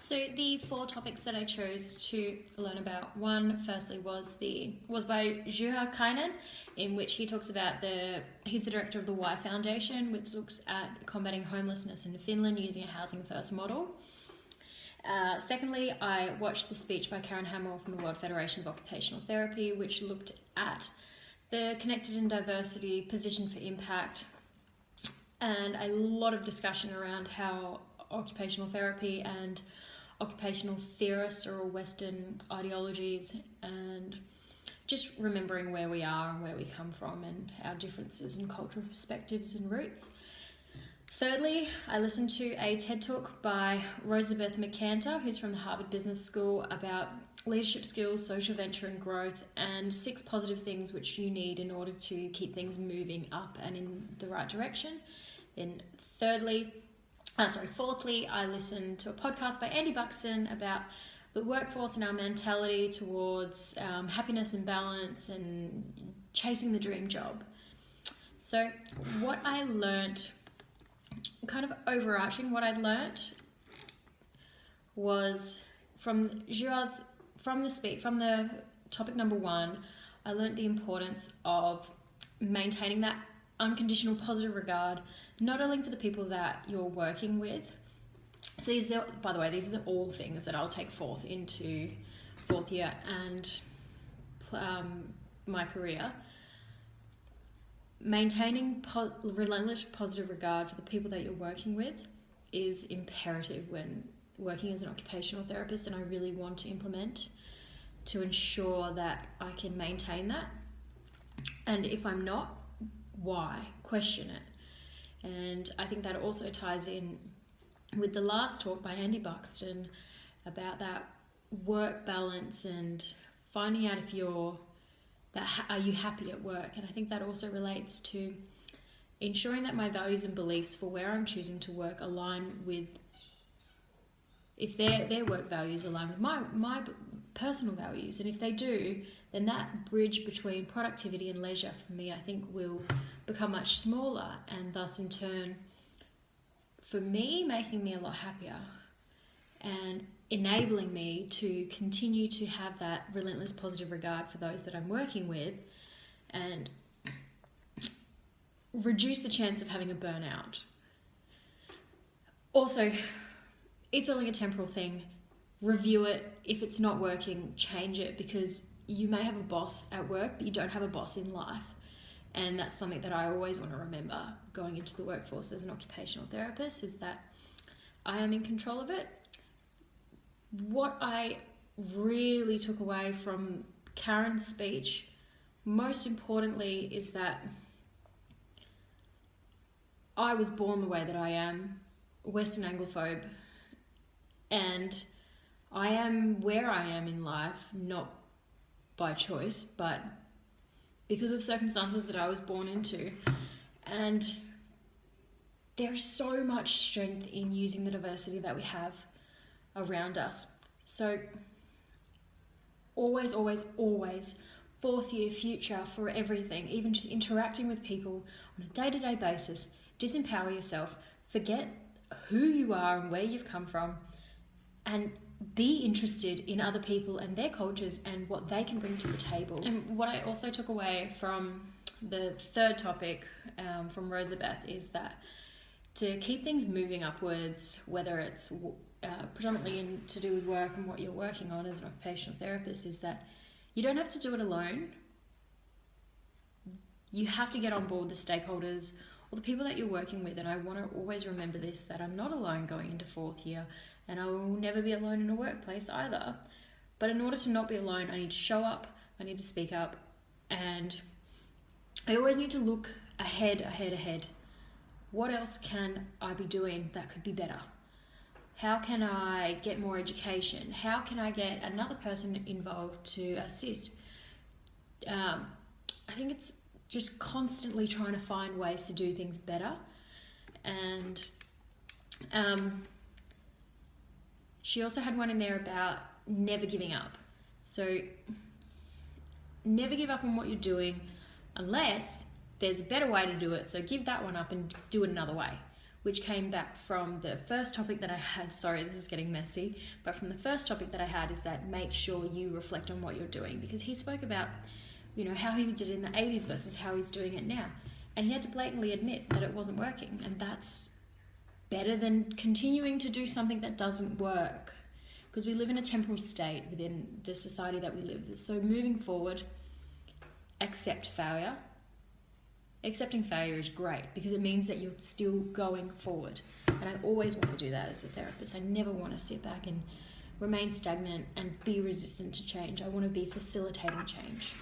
So the 4 topics that I chose to learn about, firstly was by Juha Kainen, in which he talks about he's the director of the Y Foundation, which looks at combating homelessness in Finland using a housing first model. Secondly, I watched the speech by Karen Hamill from the World Federation of Occupational Therapy, which looked at the connected and diversity position for impact, and a lot of discussion around how occupational therapy and occupational theorists are all Western ideologies, and just remembering where we are and where we come from and our differences in cultural perspectives and roots. Thirdly, I listened to a TED Talk by Rosabeth McCanter, who's from the Harvard Business School, about leadership skills, social venture and growth, and 6 positive things which you need in order to keep things moving up and in the right direction. Then fourthly, I listened to a podcast by Andy Buxton about the workforce and our mentality towards happiness and balance and chasing the dream job. So what I learnt, kind of overarching, what I'd learnt was from the topic number 1, I learnt the importance of maintaining that unconditional positive regard, not only for the people that you're working with. So these are all things that I'll take forth into 4th year and my career. Maintaining relentless positive regard for the people that you're working with is imperative when working as an occupational therapist, and I really want to implement to ensure that I can maintain that. And if I'm not, why? Question it. And I think that also ties in with the last talk by Andy Buxton about that work balance and finding out if are you happy at work. And I think that also relates to ensuring that my values and beliefs for where I'm choosing to work align with, if their work values align with my personal values. And if they do, then that bridge between productivity and leisure for me, I think, will become much smaller, and thus in turn, for me, making me a lot happier and enabling me to continue to have that relentless positive regard for those that I'm working with and reduce the chance of having a burnout. Also, it's only a temporal thing. Review it. If it's not working, change it, because you may have a boss at work, but you don't have a boss in life. And that's something that I always want to remember going into the workforce as an occupational therapist, is that I am in control of it. What I really took away from Karen's speech, most importantly, is that I was born the way that I am, Western Anglophobe, and I am where I am in life, not by choice, but because of circumstances that I was born into. And there is so much strength in using the diversity that we have around us. So always, always, always, 4th year future for everything, even just interacting with people on a day-to-day basis, disempower yourself, forget who you are and where you've come from, and be interested in other people and their cultures and what they can bring to the table. And what I also took away from the 3rd topic from Rosabeth is that to keep things moving upwards, whether it's predominantly to do with work and what you're working on as an occupational therapist, is that you don't have to do it alone. You have to get on board the stakeholders or the people that you're working with. And I want to always remember this, that I'm not alone going into 4th year, and I will never be alone in a workplace either. But in order to not be alone, I need to show up, I need to speak up, and I always need to look ahead. What else can I be doing that could be better? How can I get more education? How can I get another person involved to assist? I think it's just constantly trying to find ways to do things better. And she also had one in there about never giving up. So never give up on what you're doing unless there's a better way to do it. So give that one up and do it another way. which came back from the first topic that I had. Sorry, this is getting messy, but from the first topic that I had is that make sure you reflect on what you're doing, because he spoke about, you know, how he did it in the 80s versus how he's doing it now. And he had to blatantly admit that it wasn't working, and that's better than continuing to do something that doesn't work, because we live in a temporal state within the society that we live in. So moving forward, accept failure. Accepting failure is great because it means that you're still going forward. And I always want to do that as a therapist. I never want to sit back and remain stagnant and be resistant to change. I want to be facilitating change.